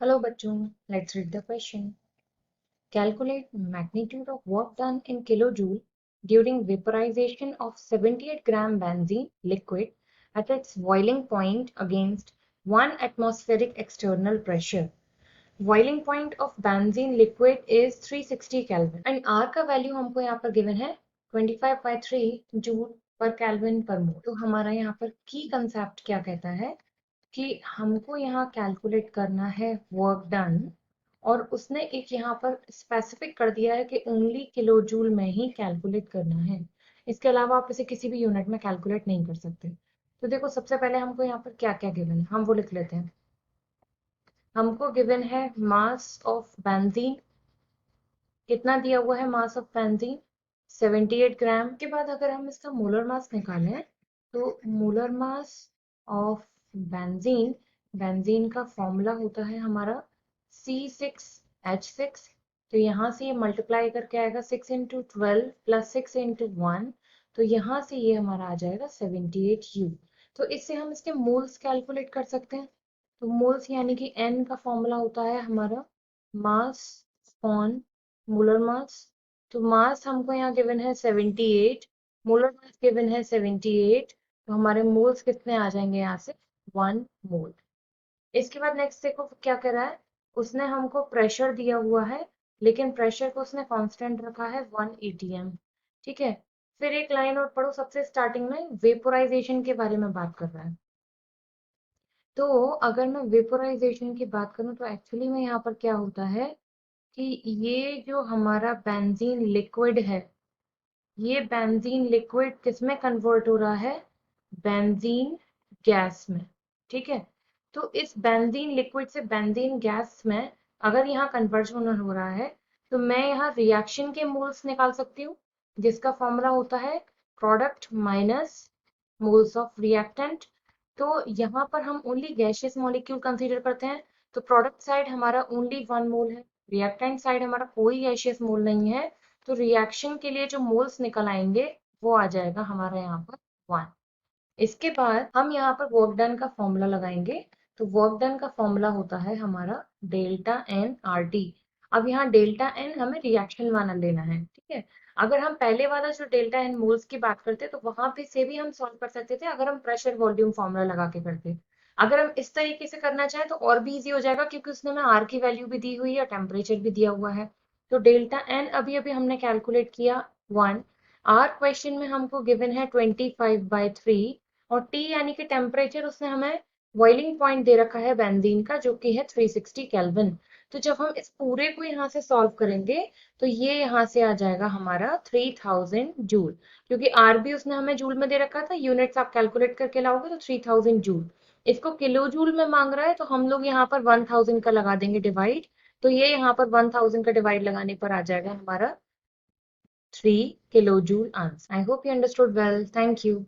Hello बच्चों, let's read the question. Calculate magnitude of work done in kilojoule during vaporization of 78 gram benzene liquid at its boiling point against 1 atmospheric external pressure. Boiling point of benzene liquid is 360 Kelvin and R का value हमको यहाँ पर given है 25/3 joule पर kelvin पर मोल। तो हमारा यहाँ पर की कंसेप्ट क्या कहता है कि हमको यहाँ कैलकुलेट करना है वर्क डन और उसने एक यहाँ पर स्पेसिफिक कर दिया है कि ओनली किलो जूल में ही कैलकुलेट करना है। इसके अलावा आप इसे किसी भी यूनिट में कैलकुलेट नहीं कर सकते। तो देखो सबसे पहले हमको यहाँ पर क्या क्या गिवन है हम वो लिख लेते हैं। हमको गिवन है मास ऑफ बेंजीन, कितना दिया हुआ है मास ऑफ बेंजीन 78 ग्राम। के बाद अगर हम इसका मोलर मास निकालें तो molar mass of benzene, benzene का फॉर्मूला होता है हमारा C6H6। तो यहाँ से ये मल्टीप्लाई करके आएगा 6 × 12 + 6 × 1, तो यहाँ से ये हमारा आ जाएगा 78U। तो इससे हम इसके मोल्स कैलकुलेट कर सकते हैं। तो मोल्स यानी कि N का फॉर्मूला होता है हमारा मास ऑन मोलर मास। तो मास हमको यहाँ गिवन है 78, मोलर मास गिवन है 78, तो हमारे मोल्स कितने आ जाएंगे यहाँ से 1 मोल। इसके बाद नेक्स्ट देखो क्या कर रहा है, उसने हमको प्रेशर दिया हुआ है लेकिन प्रेशर को उसने कांस्टेंट रखा है 1 atm। ठीक है, फिर एक लाइन और पढ़ो, सबसे स्टार्टिंग में वेपोराइजेशन के बारे में बात कर रहा है। तो अगर मैं वेपोराइजेशन की बात करूं तो एक्चुअली में यहाँ पर क्या होता है कि ये जो हमारा बेंजीन लिक्विड है, ये बेंजीन लिक्विड किसमें कन्वर्ट हो रहा है, बेंजीन गैस में। ठीक है, तो इस बेंजीन लिक्विड से बेंजीन गैस में अगर यहाँ कन्वर्जन हो रहा है तो मैं यहाँ रिएक्शन के मोल्स निकाल सकती हूँ, जिसका फॉर्मूला होता है product minus moles of reactant. तो यहाँ पर हम ओनली गैसियस मॉलिक्यूल कंसीडर करते हैं, तो प्रोडक्ट साइड हमारा ओनली 1 मोल है, रिएक्टेंट साइड हमारा कोई गैसियस मोल नहीं है। तो रिएक्शन के लिए जो मोल्स निकल आएंगे वो आ जाएगा हमारा यहाँ पर 1। इसके बाद हम यहाँ पर वर्क डन का फॉर्मूला लगाएंगे। तो वर्क डन का फॉर्मूला होता है हमारा डेल्टा एन आर टी। अब यहाँ डेल्टा एन हमें रिएक्शन वाला लेना है। ठीक है, अगर हम पहले वाला जो डेल्टा एन मोल्स की बात करते तो वहां पे से भी हम सॉल्व कर सकते थे अगर हम प्रेशर वॉल्यूम फॉर्मूला लगा के करते। अगर हम इस तरीके से करना चाहें तो और भी इजी हो जाएगा क्योंकि उसने हमें आर की वैल्यू भी दी हुई है, टेम्परेचर भी दिया हुआ है। तो डेल्टा एन अभी अभी हमने कैलकुलेट किया 1। आर क्वेश्चन में हमको गिवन है 25/3 और T यानी कि टेम्परेचर उसने हमें बॉइलिंग पॉइंट दे रखा है बेंजीन का जो कि है 360 केल्विन। तो जब हम इस पूरे को यहाँ से सॉल्व करेंगे तो ये यहाँ से आ जाएगा हमारा 3000 जूल, क्योंकि आर भी उसने हमें जूल में दे रखा था, यूनिट्स आप कैलकुलेट करके लाओगे तो 3000 जूल। इसको किलो जूल में मांग रहा है तो हम लोग यहाँ पर 1000 का लगा देंगे डिवाइड। तो ये यहाँ पर 1000 का डिवाइड लगाने पर आ जाएगा हमारा 3 kilo joule answer. I hope you understood well, thank you.